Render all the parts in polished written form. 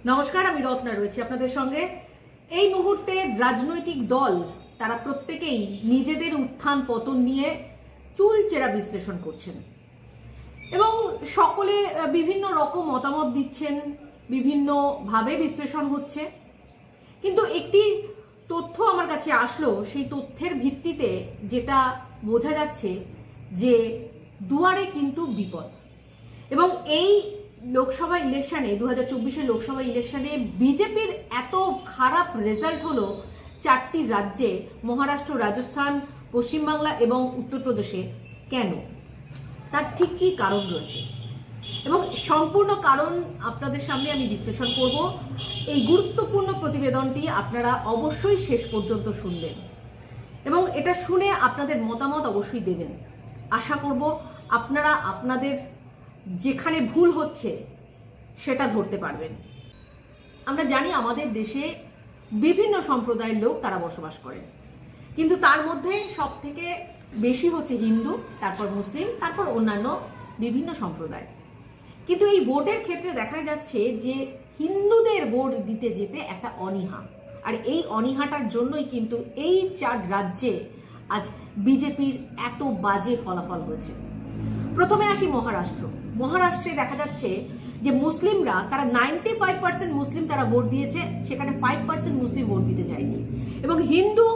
নমস্কার, আমি রত্না রয়েছি আপনাদের সঙ্গে। এই মুহূর্তে রাজনৈতিক দল তারা প্রত্যেকেই নিজেদের উত্থান পতন নিয়ে চুলচেরা বিশ্লেষণ করছেন এবং সকলে বিভিন্ন রকম মতামত দিচ্ছেন, বিভিন্ন ভাবে বিশ্লেষণ হচ্ছে। কিন্তু একটি তথ্য আমার কাছে আসলো, সেই তথ্যের ভিত্তিতে যেটা বোঝা যাচ্ছে যে দুয়ারে কিন্তু বিপদ। এবং এই লোকসভা ইলেকশনে 2024-এর লোকসভা ইলেকশনে বিজেপির এত খারাপ রেজাল্ট হলো চারটি রাজ্যে, মহারাষ্ট্র, রাজস্থান, পশ্চিমবাংলা এবং উত্তরপ্রদেশে। কেন? তার ঠিক কি কারণ রয়েছে এবং সম্পূর্ণ কারণ আপনাদের সামনে আমি বিশ্লেষণ করব। এই গুরুত্বপূর্ণ প্রতিবেদনটি আপনারা অবশ্যই শেষ পর্যন্ত শুনবেন এবং এটা শুনে আপনাদের মতামত অবশ্যই দেবেন। আশা করব আপনারা আপনাদের যেখানে ভুল হচ্ছে সেটা ধরতে পারবেন। আমরা জানি আমাদের দেশে বিভিন্ন সম্প্রদায়ের লোক তারা বসবাস করেন, কিন্তু তার মধ্যে সব থেকে বেশি হচ্ছে হিন্দু, তারপর মুসলিম, তারপর অন্যান্য বিভিন্ন সম্প্রদায়। কিন্তু এই ভোটের ক্ষেত্রে দেখা যাচ্ছে যে হিন্দুদের ভোট দিতে যেতে একটা অনীহা, আর এই অনীহাটার জন্যই কিন্তু এই চার রাজ্যে আজ বিজেপির এত বাজে ফলাফল হয়েছে। প্রথমে আসি মহারাষ্ট্র। মহারাষ্ট্রে দেখা যাচ্ছে যে মুসলিমরা তারা 95% মুসলিম তারা ভোট দিয়েছে, সেখানে 5% মুসলিম ভোট দিতে চায়নি। এবং হিন্দু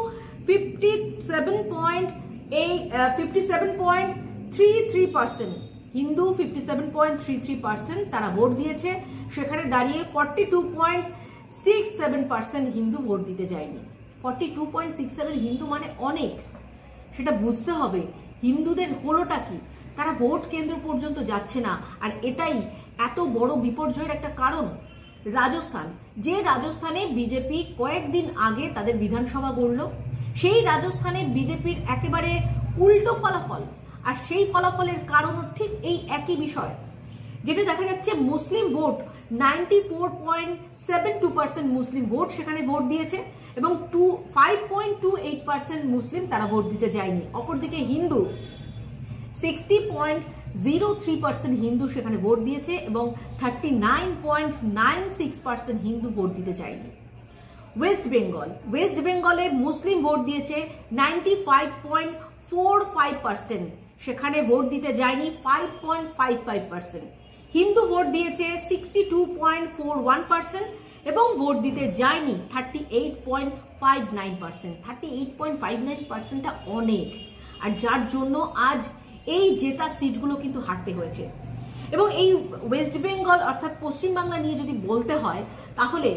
57.33%, হিন্দু 57.33% তারা ভোট দিয়েছে, সেখানে দাঁড়িয়ে 42.67% হিন্দু ভোট দিতে যায়নি। 42.67 হিন্দু মানে অনেক, সেটা বুঝতে হবে হিন্দুদের হলোটা কি। তারা ভোট কেন্দ্র পর্যন্ত যাচ্ছে না, আর এটাই এত বড় বিপর্যয়ের একটা কারণ। রাজস্থান, যে রাজস্থানে বিজেপি কয়েকদিন আগে তাদের বিধানসভা গড়ল, সেই রাজস্থানে বিজেপির একেবারে উল্টো ফলাফল, আর সেই ফলাফলের কারণও ঠিক এই একই বিষয়, যেটা দেখা যাচ্ছে মুসলিম ভোট 94.72% মুসলিম ভোট সেখানে ভোট দিয়েছে এবং 5.28% মুসলিম তারা ভোট দিতে যায়নি। অপরদিকে হিন্দু 60.03% হিন্দু সেখানে ভোট দিয়েছে এবং 39.96% হিন্দু ভোট দিতে চায়নি। ওয়েস্ট বেঙ্গলে মুসলিম ভোট দিয়েছে 95.45%, সেখানে ভোট দিতে যায়নি 5.55%। হিন্দু ভোট দিয়েছে 62.41% এবং ভোট দিতে যায়নি 38.59%। 38.59%টা অনেক, আর যার জন্য আজ এই জেতা সিটগুলো কিন্তু হারতে হয়েছে। এবং এই ওয়েস্ট বেঙ্গল অর্থাৎ পশ্চিমবাংলা নিয়ে যদি বলতে হয়, তাহলে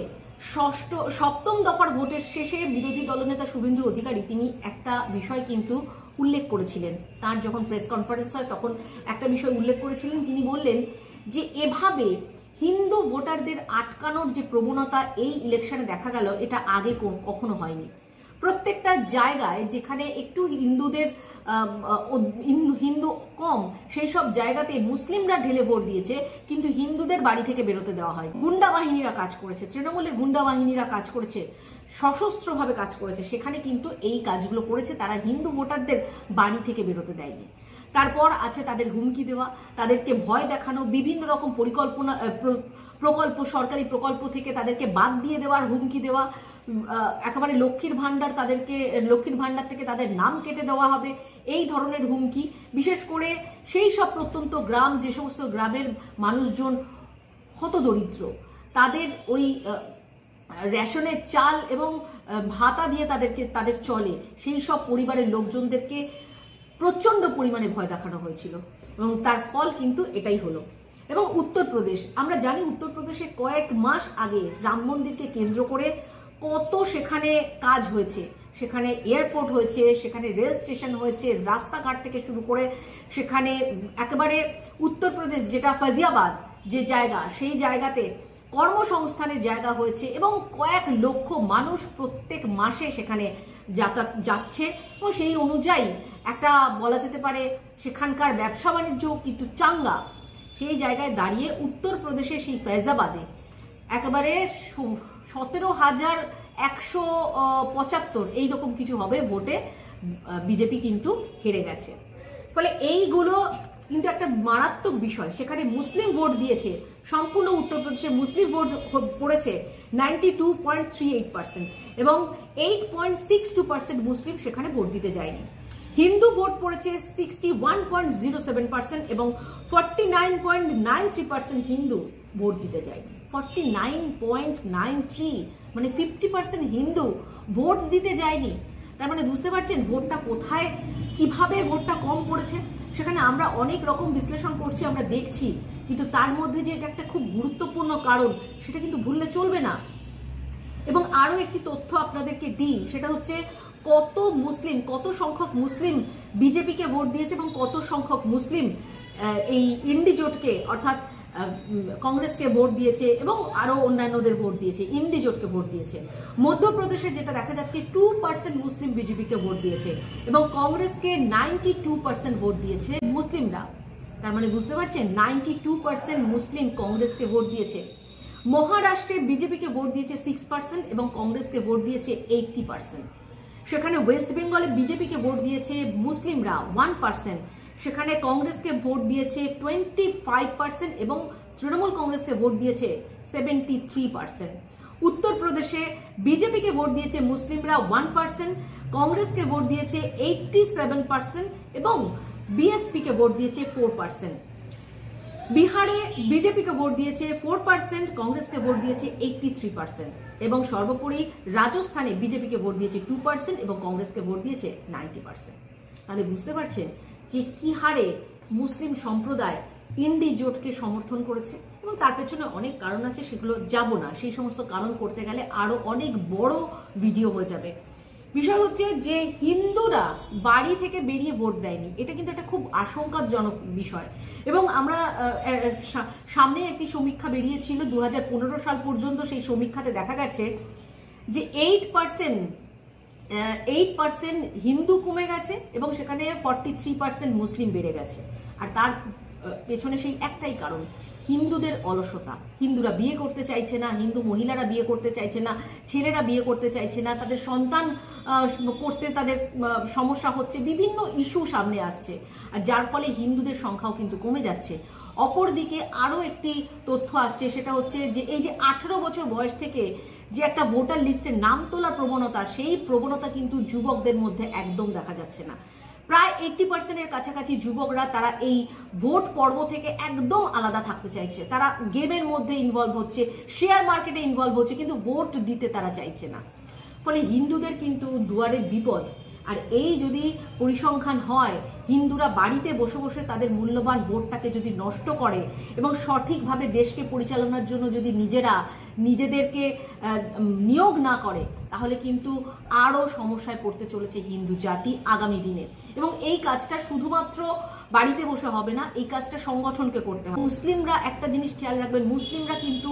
সপ্তম দফার ভোটের শেষে বিরোধী দলনেতা শুভেন্দু অধিকারী তিনি একটা বিষয় কিন্তু উল্লেখ করেছিলেন। তার যখন প্রেস কনফারেন্স হয় তখন একটা বিষয় উল্লেখ করেছিলেন। তিনি বললেন যে এভাবে হিন্দু ভোটারদের আটকানোর যে প্রবণতা এই ইলেকশনে দেখা গেল, এটা আগে কখনো হয়নি। প্রত্যেকটা জায়গায় যেখানে একটু হিন্দু কম, সেই সব জায়গাতে মুসলিমরা ঢেলে ভোট দিয়েছে, কিন্তু হিন্দুদের বাড়ি থেকে বেরোতে দেওয়া হয়। গুন্ডা বাহিনীরা কাজ করেছে, তৃণমূলের গুন্ডা বাহিনীরা কাজ করেছে, সশস্ত্রভাবে কাজ করেছে, সেখানে কিন্তু এই কাজগুলো করেছে। তারা হিন্দু ভোটারদের বাড়ি থেকে বেরোতে দেয়নি। তারপর আছে তাদের হুমকি দেওয়া, তাদেরকে ভয় দেখানো, বিভিন্ন রকম প্রকল্প, সরকারি প্রকল্প থেকে তাদেরকে বাদ দিয়ে দেওয়ার হুমকি দেওয়া, একেবারে লক্ষ্মীর ভান্ডার থেকে তাদের নাম কেটে দেওয়া হবে, এই ধরনের হুমকি। বিশেষ করে সেই সব প্রত্যন্ত গ্রাম, যে সমস্ত গ্রামের মানুষজন হতদরিদ্র, তাদের ওই রেশনের চাল এবং ভাতা দিয়ে তাদের চলে, সেই সব পরিবারের লোকজনদেরকে প্রচন্ড পরিমাণে ভয় দেখানো হয়েছিল এবং তার ফল কিন্তু এটাই হলো। এবং উত্তরপ্রদেশ, আমরা জানি উত্তরপ্রদেশে কয়েক মাস আগে রাম মন্দিরকে কেন্দ্র করে কত সেখানে কাজ হয়েছে। সেখানে এয়ারপোর্ট হয়েছে, সেখানে রেল স্টেশন হয়েছে, রাস্তাঘাট থেকে শুরু করে সেখানে একেবারে উত্তরপ্রদেশ যেটা ফাজিয়াবাদ যে জায়গা, সেই জায়গাতে কর্মসংস্থানের জায়গা হয়েছে এবং কয়েক লক্ষ মানুষ প্রত্যেক মাসে সেখানে যাচ্ছে এবং সেই অনুযায়ী একটা বলা যেতে পারে সেখানকার ব্যবসা বাণিজ্য কিন্তু চাঙ্গা। সেই জায়গায় দাঁড়িয়ে উত্তরপ্রদেশে সেই ফৈজাবাদে একেবারে 17,175 এইরকম কিছু হবে ভোটে বিজেপি কিন্তু হেরে গেছে। ফলে এইগুলো কিন্তু একটা মারাত্মক বিষয়। সেখানে মুসলিম ভোট দিয়েছে সম্পূর্ণ উত্তরপ্রদেশে মুসলিম ভোট পড়েছে 92.38% এবং 8.62% মুসলিম সেখানে ভোট দিতে যায়নি। হিন্দু ভোট পড়েছে 61.07% এবং 49.93% হিন্দু ভোট দিতে যায়নি। 49.93 মানে 50% হিন্দু ভোট দিতে যায়নি। তার মানে বুঝতে পারছেন ভোটটা কোথায়, কিভাবে ভোটটা কম পড়েছে। সেখানে আমরা অনেক রকম বিশ্লেষণ করছি, আমরা দেখছি, কিন্তু তার মধ্যে যে এটা একটা খুব গুরুত্বপূর্ণ কারণ সেটা কিন্তু ভুললে চলবে না। এবং আরো একটি তথ্য আপনাদেরকে দিই, সেটা হচ্ছে কত সংখ্যক মুসলিম বিজেপিকে ভোট দিয়েছে এবং কত সংখ্যক মুসলিম এই ইন্ডি জোটকে অর্থাৎ কংগ্রেসকে ভোট দিয়েছে এবং আরো অন্যান্যদের ভোট দিয়েছে, ইন্ডি জোটকে ভোট দিয়েছে। মধ্যপ্রদেশে যেটা দেখা যাচ্ছে 2% মুসলিম বিজেপিকে ভোট দিয়েছে এবং কংগ্রেসকে 92% ভোট দিয়েছে মুসলিমরা। তার মানে বুঝতে পারছেন 92% মুসলিম কংগ্রেসকে ভোট দিয়েছে। মহারাষ্ট্রে বিজেপিকে ভোট দিয়েছে 6% এবং কংগ্রেসকে ভোট দিয়েছে 80%। সেখানে ওয়েস্ট বেঙ্গলে বিজেপিকে ভোট দিয়েছে মুসলিমরা 1%, সেখানে কংগ্রেসকে ভোট দিয়েছে 25% এবং তৃণমূল কংগ্রেসকে ভোট দিয়েছে 73%। উত্তরপ্রদেশে বিজেপিকে ভোট দিয়েছে মুসলিমরা 1%, কংগ্রেসকে ভোট দিয়েছে 87% এবং বিএসপিকে ভোট দিয়েছে 4%। বিহারে বিজেপিকে ভোট দিয়েছে 4%, কংগ্রেসকে ভোট দিয়েছে 83% এবং সর্বোপরি রাজস্থানে বিজেপিকে ভোট দিয়েছে 2% এবং কংগ্রেসকে ভোট দিয়েছে 90%। তাহলে বুঝতে পারছেন যে কি হারে মুসলিম সম্প্রদায় ইন্ডি জোটকে সমর্থন করেছে এবং তার পেছনে অনেক কারণ আছে, সেগুলো যাব না, সেই সমস্ত কারণ করতে গেলে আরো অনেক বড় ভিডিও হয়ে যাবে। বিষয় হচ্ছে যে হিন্দুরা বাড়ি থেকে বেরিয়ে ভোট দেয়নি, এটা কিন্তু একটা খুব আশঙ্কাজনক বিষয়। এবং আমরা সামনে একটি সমীক্ষা বেরিয়েছিল 2015 সাল পর্যন্ত, সেই সমীক্ষাতে দেখা গেছে যে 8% হিন্দু কমে গেছে এবং সেখানে 43% মুসলিম বেড়ে গেছে। আর তার পেছনে সেই একটাই কারণ, হিন্দুদের অলসতা। হিন্দুরা বিয়ে করতে চাইছে না, হিন্দু মহিলারা বিয়ে করতে চাইছে না, ছেলেরা বিয়ে করতে চাইছে না, তাদের সন্তান করতে তাদের সমস্যা হচ্ছে, বিভিন্ন ইস্যু সামনে আসছে, আর যার ফলে হিন্দুদের সংখ্যাও কিন্তু কমে যাচ্ছে। অপরদিকে আরো একটি তথ্য আসছে, সেটা হচ্ছে যে এই যে 18 বছর বয়স থেকে যে একটা ভোটার লিস্টে নাম তোলার প্রবণতা, সেই প্রবণতা কিন্তু যুবকদের মধ্যে একদম দেখা যাচ্ছে না। প্রায় 80% কাছাকাছি যুবকরা তারা এই ভোট পর্ব থেকে একদম আলাদা থাকতে চাইছে। তারা গেমের মধ্যে ইনভলভ হচ্ছে, শেয়ার মার্কেটে ইনভলভ হচ্ছে, কিন্তু ভোট দিতে তারা চাইছে না। ফলে হিন্দুদের কিন্তু দুয়ারে বিপদ। আর এই যদি পরিসংখ্যান হয়, হিন্দুরা বাড়িতে বসে বসে তাদের মূল্যবান ভোটটাকে যদি নষ্ট করে এবং সঠিকভাবে দেশকে পরিচালনার জন্য যদি নিজেদেরকে নিয়োগ না করে, তাহলে কিন্তু আরো সমস্যায় পড়তে চলেছে হিন্দু জাতি আগামী দিনে। এবং এই কাজটা শুধুমাত্র বাড়িতে বসে হবে না, এই কাজটা সংগঠনকে করতে হবে। মুসলিমরা একটা জিনিস খেয়াল রাখবেন, মুসলিমরা কিন্তু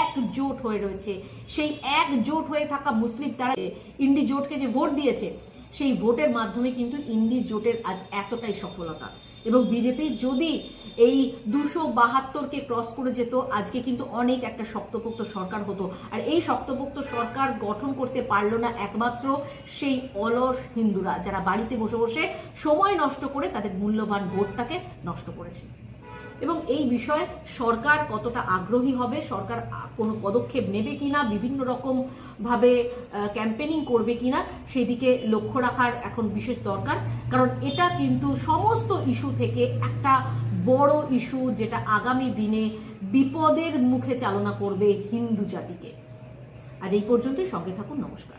একজোট হয়ে রয়েছে। সেই একজোট হয়ে থাকা মুসলিম তারা ইন্ডি জোটকে যে ভোট দিয়েছে, সেই ভোটের মাধ্যমে কিন্তু ইন্ডি জোটের আজ এতটাই সফলতা। এবং বিজেপি যদি এই 272কে ক্রস করে যেত, আজকে কিন্তু অনেক একটা শক্তপোক্ত সরকার হতো। আর এই শক্তপোক্ত সরকার গঠন করতে পারলো না একমাত্র সেই অলস হিন্দুরা, যারা বাড়িতে বসে বসে সময় নষ্ট করে তাদের মূল্যবান ভোটটাকে নষ্ট করেছে। এবং এই বিষয়ে সরকার কতটা আগ্রহী হবে, সরকার কোনো পদক্ষেপ নেবে কিনা, বিভিন্ন রকম ভাবে ক্যাম্পেনিং করবে কিনা, সেই দিকে লক্ষ্য রাখার এখন বিশেষ দরকার। কারণ এটা কিন্তু সমস্ত ইস্যু থেকে একটা বড় ইস্যু, যেটা আগামী দিনে বিপদের মুখে চালনা করবে হিন্দু জাতিকে। আজ এই পর্যন্তই, সঙ্গে থাকুন, নমস্কার।